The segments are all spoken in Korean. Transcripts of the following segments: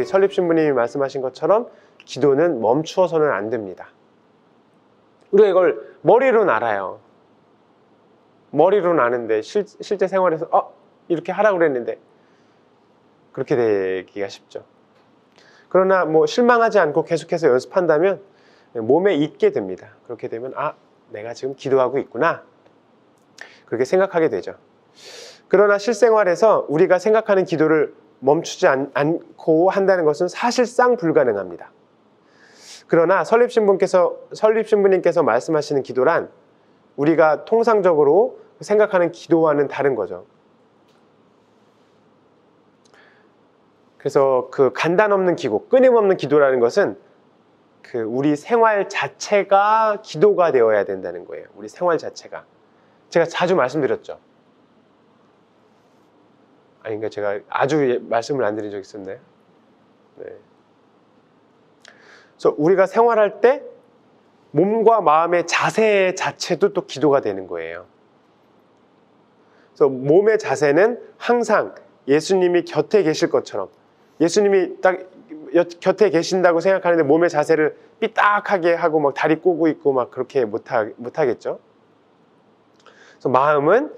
설립신부님이 말씀하신 것처럼 기도는 멈추어서는 안 됩니다. 우리가 이걸 머리로는 알아요. 머리로는 아는데 실제 생활에서 이렇게 하라고 그랬는데 그렇게 되기가 쉽죠. 그러나 실망하지 않고 계속해서 연습한다면 몸에 익게 됩니다. 그렇게 되면 내가 지금 기도하고 있구나, 그렇게 생각하게 되죠. 그러나 실생활에서 우리가 생각하는 기도를 멈추지 않고 한다는 것은 사실상 불가능합니다. 그러나 설립신부님께서 말씀하시는 기도란 우리가 통상적으로 생각하는 기도와는 다른 거죠. 그래서 그 간단 없는 기도, 끊임없는 기도라는 것은 우리 생활 자체가 기도가 되어야 된다는 거예요. 우리 생활 자체가. 제가 자주 말씀드렸죠. 아닌가, 제가 아주 말씀을 안 드린 적 있었나요? 네. 그래서 우리가 생활할 때 몸과 마음의 자세 자체도 또 기도가 되는 거예요. 그래서 몸의 자세는 항상 예수님이 곁에 계실 것처럼, 예수님이 딱 곁에 계신다고 생각하는데 몸의 자세를 삐딱하게 하고 막 다리 꼬고 있고 막 그렇게 못하겠죠. 그래서 마음은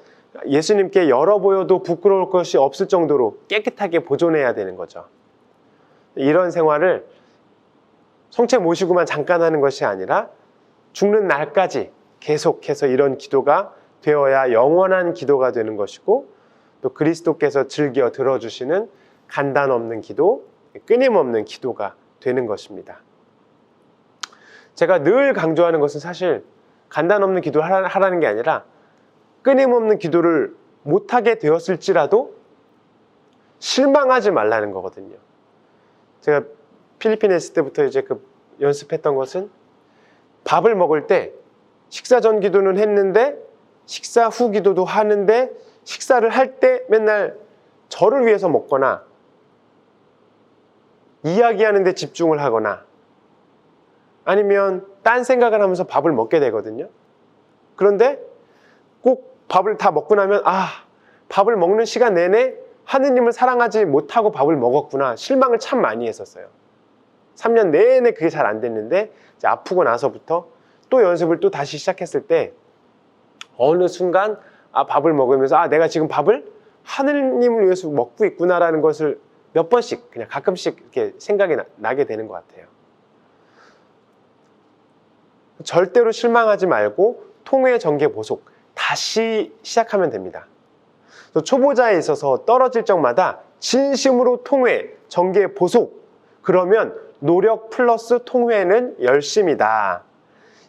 예수님께 열어 보여도 부끄러울 것이 없을 정도로 깨끗하게 보존해야 되는 거죠. 이런 생활을 성체 모시고만 잠깐 하는 것이 아니라 죽는 날까지 계속해서 이런 기도가 되어야 영원한 기도가 되는 것이고, 또 그리스도께서 즐겨 들어주시는 간단 없는 기도, 끊임없는 기도가 되는 것입니다. 제가 늘 강조하는 것은 사실 간단 없는 기도를 하라는 게 아니라 끊임없는 기도를 못하게 되었을지라도 실망하지 말라는 거거든요. 제가 필리핀에 있을 때부터 이제 연습했던 것은 밥을 먹을 때 식사 전 기도는 했는데 식사 후 기도도 하는데, 식사를 할 때 맨날 저를 위해서 먹거나 이야기하는 데 집중을 하거나 아니면 딴 생각을 하면서 밥을 먹게 되거든요. 그런데 꼭 밥을 다 먹고 나면 밥을 먹는 시간 내내 하느님을 사랑하지 못하고 밥을 먹었구나, 실망을 참 많이 했었어요. 3년 내내 그게 잘 안 됐는데 이제 아프고 나서부터 또 연습을 또 다시 시작했을 때 어느 순간 밥을 먹으면서 내가 지금 밥을 하느님을 위해서 먹고 있구나라는 것을 몇 번씩, 그냥 가끔씩 이렇게 생각이 나게 되는 것 같아요. 절대로 실망하지 말고 통회, 정계, 보속 다시 시작하면 됩니다. 초보자에 있어서 떨어질 적마다 진심으로 통회, 정계, 보속, 그러면 노력 플러스 통회는 열심이다.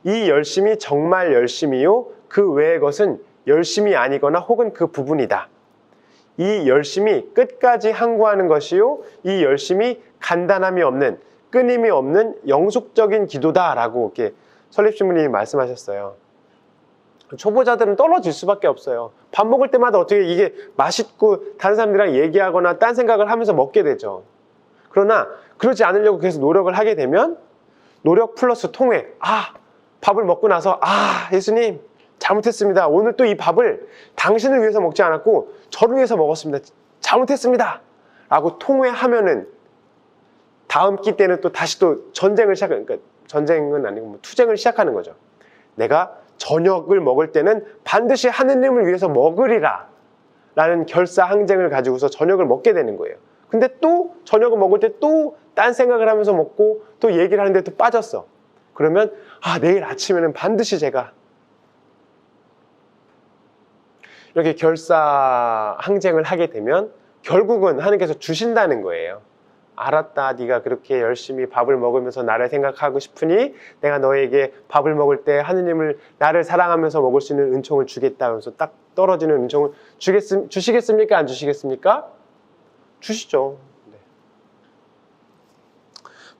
이 열심이 정말 열심이요, 그 외의 것은 열심이 아니거나 혹은 그 부분이다. 이 열심이 끝까지 항구하는 것이요, 이 열심이 간단함이 없는, 끊임이 없는 영속적인 기도다라고 이렇게 설립신부님이 말씀하셨어요. 초보자들은 떨어질 수밖에 없어요. 밥 먹을 때마다 어떻게 이게 맛있고 다른 사람들이랑 얘기하거나 딴 생각을 하면서 먹게 되죠. 그러나 그러지 않으려고 계속 노력을 하게 되면 노력 플러스 통회, 밥을 먹고 나서 예수님 잘못했습니다. 오늘 또 이 밥을 당신을 위해서 먹지 않았고 저를 위해서 먹었습니다. 잘못했습니다. 라고 통회하면은 다음 끼 때는 또 다시 또 전쟁을 그러니까 전쟁은 아니고 투쟁을 시작하는 거죠. 내가 저녁을 먹을 때는 반드시 하느님을 위해서 먹으리라 라는 결사항쟁을 가지고서 저녁을 먹게 되는 거예요. 근데 또 저녁을 먹을 때 또 딴 생각을 하면서 먹고 또 얘기를 하는데 또 빠졌어. 그러면 내일 아침에는 반드시 제가 이렇게 결사항쟁을 하게 되면 결국은 하느님께서 주신다는 거예요. 알았다, 네가 그렇게 열심히 밥을 먹으면서 나를 생각하고 싶으니 내가 너에게 밥을 먹을 때 하느님을, 나를 사랑하면서 먹을 수 있는 은총을 주겠다. 그래서 딱 떨어지는 은총을 주시겠습니까? 안 주시겠습니까? 주시죠. 네.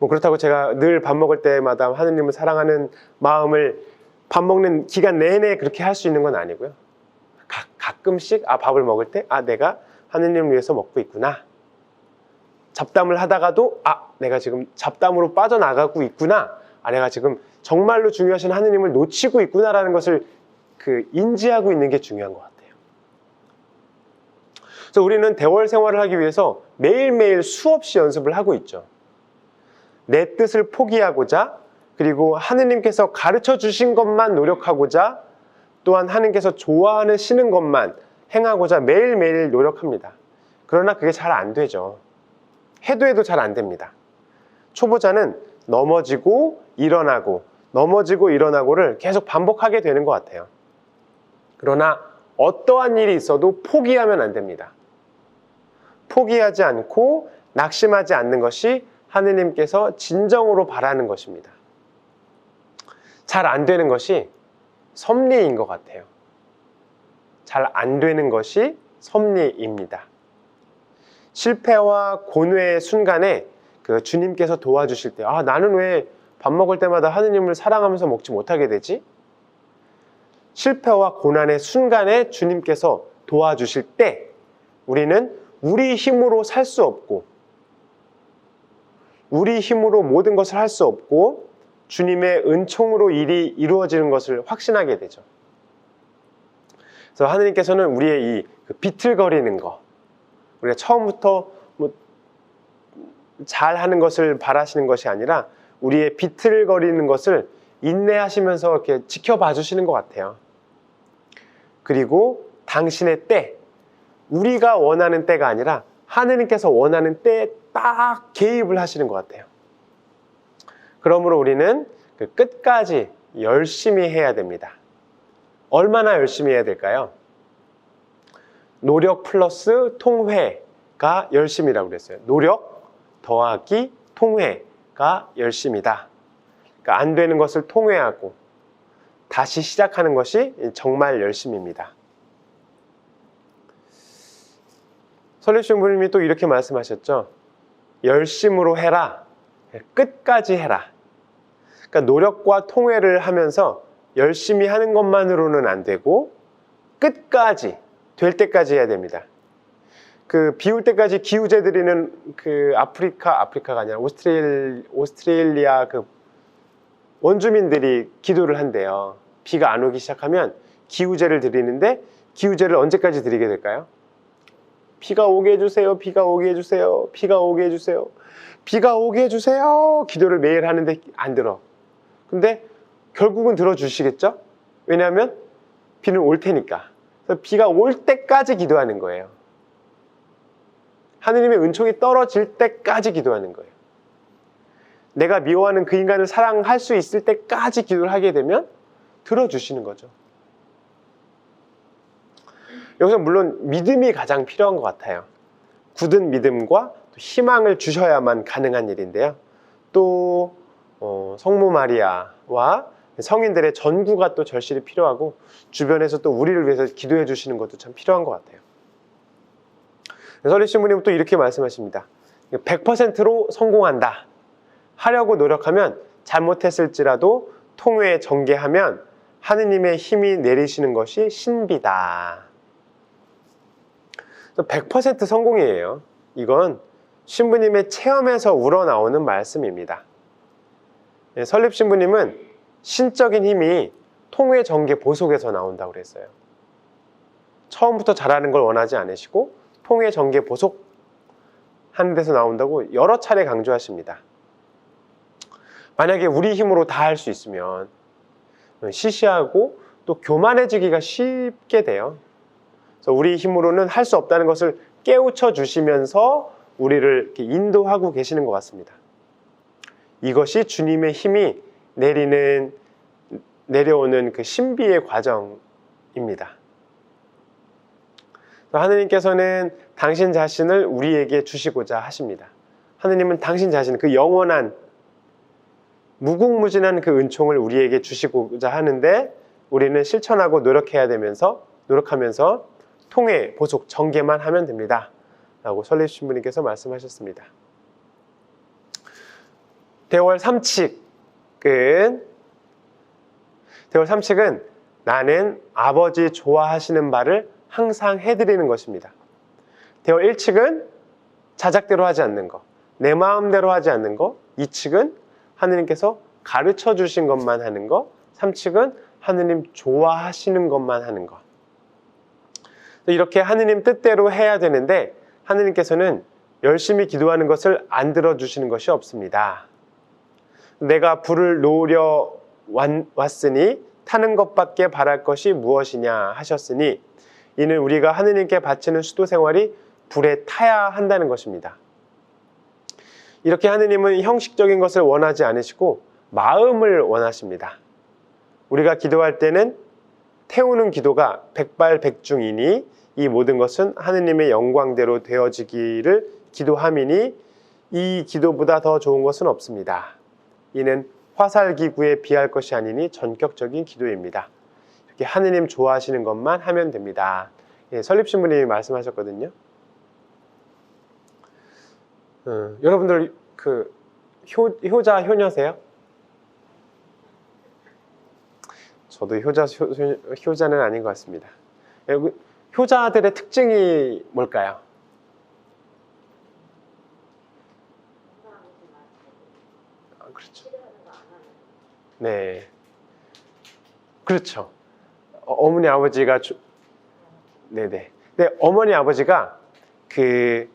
그렇다고 제가 늘 밥 먹을 때마다 하느님을 사랑하는 마음을 밥 먹는 기간 내내 그렇게 할 수 있는 건 아니고요. 가끔씩 밥을 먹을 때 내가 하느님을 위해서 먹고 있구나. 잡담을 하다가도 내가 지금 잡담으로 빠져나가고 있구나. 내가 지금 정말로 중요하신 하느님을 놓치고 있구나라는 것을 인지하고 있는 게 중요한 것 같아요. 그래서 우리는 대월 생활을 하기 위해서 매일매일 수없이 연습을 하고 있죠. 내 뜻을 포기하고자, 그리고 하느님께서 가르쳐 주신 것만 노력하고자, 또한 하느님께서 좋아하시는 것만 행하고자 매일매일 노력합니다. 그러나 그게 잘 안 되죠. 해도 잘 안 됩니다. 초보자는 넘어지고 일어나고 넘어지고 일어나고를 계속 반복하게 되는 것 같아요. 그러나 어떠한 일이 있어도 포기하면 안 됩니다. 포기하지 않고 낙심하지 않는 것이 하느님께서 진정으로 바라는 것입니다. 잘 안 되는 것이 섭리인 것 같아요. 잘 안 되는 것이 섭리입니다. 실패와 고뇌의 순간에 그 주님께서 도와주실 때, 나는 왜 밥 먹을 때마다 하느님을 사랑하면서 먹지 못하게 되지? 실패와 고난의 순간에 주님께서 도와주실 때 우리는 우리 힘으로 살 수 없고, 우리 힘으로 모든 것을 할 수 없고 주님의 은총으로 일이 이루어지는 것을 확신하게 되죠. 그래서 하느님께서는 우리의 이 비틀거리는 거, 우리가 처음부터 잘하는 것을 바라시는 것이 아니라 우리의 비틀거리는 것을 인내하시면서 이렇게 지켜봐 주시는 것 같아요. 그리고 당신의 때, 우리가 원하는 때가 아니라 하느님께서 원하는 때에 딱 개입을 하시는 것 같아요. 그러므로 우리는 그 끝까지 열심히 해야 됩니다. 얼마나 열심히 해야 될까요? 노력 플러스 통회가 열심이라고 그랬어요. 노력 더하기 통회가 열심이다. 그러니까 안 되는 것을 통회하고 다시 시작하는 것이 정말 열심입니다. 설립 신부님이 또 이렇게 말씀하셨죠. 열심으로 해라. 끝까지 해라. 그러니까 노력과 통회를 하면서 열심히 하는 것만으로는 안 되고 끝까지 될 때까지 해야 됩니다. 그 비올 때까지 기우제 드리는 그 아프리카가 아니라 오스트레일리아 그 원주민들이 기도를 한대요. 비가 안 오기 시작하면 기우제를 드리는데 기우제를 언제까지 드리게 될까요? 비가 오게 해주세요. 비가 오게 해주세요. 비가 오게 해주세요. 비가 오게 해주세요. 기도를 매일 하는데 안 들어. 근데 결국은 들어주시겠죠? 왜냐하면 비는 올 테니까. 그래서 비가 올 때까지 기도하는 거예요. 하느님의 은총이 떨어질 때까지 기도하는 거예요. 내가 미워하는 그 인간을 사랑할 수 있을 때까지 기도를 하게 되면 들어주시는 거죠. 여기서 물론 믿음이 가장 필요한 것 같아요. 굳은 믿음과 희망을 주셔야만 가능한 일인데요. 또 성모 마리아와 성인들의 전구가 또 절실히 필요하고 주변에서 또 우리를 위해서 기도해 주시는 것도 참 필요한 것 같아요. 설립 신부님은 또 이렇게 말씀하십니다. 100%로 성공한다. 하려고 노력하면 잘못했을지라도 통회에 전개하면 하느님의 힘이 내리시는 것이 신비다. 100% 성공이에요. 이건 신부님의 체험에서 우러나오는 말씀입니다. 설립 신부님은 신적인 힘이 통회 전개 보속에서 나온다고 그랬어요. 처음부터 잘하는 걸 원하지 않으시고 통회 전개 보속 하는 데서 나온다고 여러 차례 강조하십니다. 만약에 우리 힘으로 다 할 수 있으면 시시하고 또 교만해지기가 쉽게 돼요. 그래서 우리 힘으로는 할 수 없다는 것을 깨우쳐 주시면서 우리를 이렇게 인도하고 계시는 것 같습니다. 이것이 주님의 힘이 내려오는 그 신비의 과정입니다. 하느님께서는 당신 자신을 우리에게 주시고자 하십니다. 하느님은 당신 자신, 그 영원한 무궁무진한 그 은총을 우리에게 주시고자 하는데 우리는 실천하고 노력하면서 통회, 보속, 전개만 하면 됩니다. 라고 설립 신부님께서 말씀하셨습니다. 대월 3칙은 나는 아버지 좋아하시는 바를 항상 해드리는 것입니다. 대월 1칙은 자작대로 하지 않는 것, 내 마음대로 하지 않는 것. 2칙은 하느님께서 가르쳐 주신 것만 하는 것. 3칙은 하느님 좋아하시는 것만 하는 것. 이렇게 하느님 뜻대로 해야 되는데 하느님께서는 열심히 기도하는 것을 안 들어주시는 것이 없습니다. 내가 불을 놓으려 왔으니 타는 것밖에 바랄 것이 무엇이냐 하셨으니 이는 우리가 하느님께 바치는 수도 생활이 불에 타야 한다는 것입니다. 이렇게 하느님은 형식적인 것을 원하지 않으시고 마음을 원하십니다. 우리가 기도할 때는 태우는 기도가 백발백중이니 이 모든 것은 하느님의 영광대로 되어지기를 기도함이니 이 기도보다 더 좋은 것은 없습니다. 이는 화살기구에 비할 것이 아니니 전격적인 기도입니다. 이렇게 하느님 좋아하시는 것만 하면 됩니다. 예, 설립신부님이 말씀하셨거든요. 여러분들 그 효자 효녀세요? 저도 효자는 아닌 것 같습니다. 효자들의 특징이 뭘까요? 그렇죠. 네, 그렇죠. 어머니 아버지가 네네. 근데 어머니 아버지가 그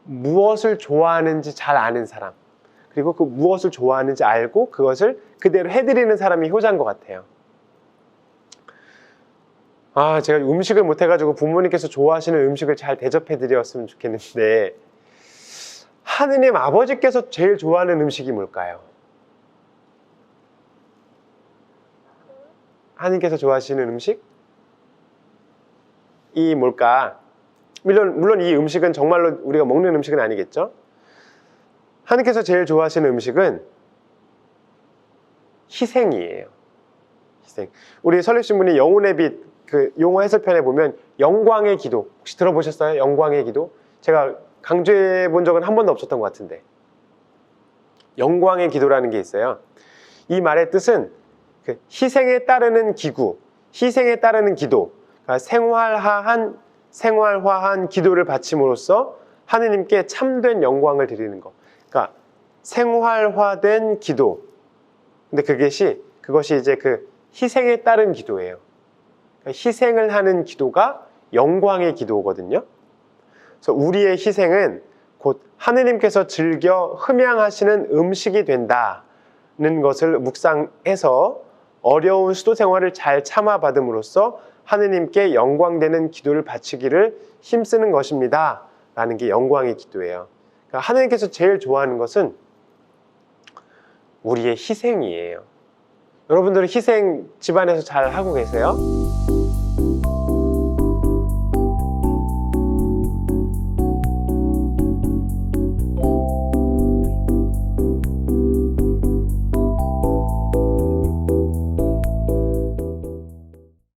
무엇을 좋아하는지 잘 아는 사람, 그리고 그 무엇을 좋아하는지 알고 그것을 그대로 해드리는 사람이 효자인 것 같아요. 제가 음식을 못해가지고 부모님께서 좋아하시는 음식을 잘 대접해드렸으면 좋겠는데 하느님 아버지께서 제일 좋아하는 음식이 뭘까요? 하느님께서 좋아하시는 음식이 뭘까? 물론 이 음식은 정말로 우리가 먹는 음식은 아니겠죠? 하느님께서 제일 좋아하시는 음식은 희생이에요. 희생. 우리 설립신부님 영혼의 빛 그 용어 해설편에 보면 영광의 기도 혹시 들어보셨어요? 영광의 기도? 제가 강조해 본 적은 한 번도 없었던 것 같은데 영광의 기도라는 게 있어요. 이 말의 뜻은 그 희생에 따르는 기구, 희생에 따르는 기도, 그러니까 생활화한 기도를 바침으로써 하느님께 참된 영광을 드리는 것. 그러니까 생활화된 기도. 근데 그것이 이제 그 희생에 따른 기도예요. 그러니까 희생을 하는 기도가 영광의 기도거든요. 그래서 우리의 희생은 곧 하느님께서 즐겨 흠양하시는 음식이 된다는 것을 묵상해서 어려운 수도 생활을 잘 참아받음으로써 하느님께 영광되는 기도를 바치기를 힘쓰는 것입니다. 라는 게 영광의 기도예요. 그러니까 하느님께서 제일 좋아하는 것은 우리의 희생이에요. 여러분들은 희생 집안에서 잘 하고 계세요?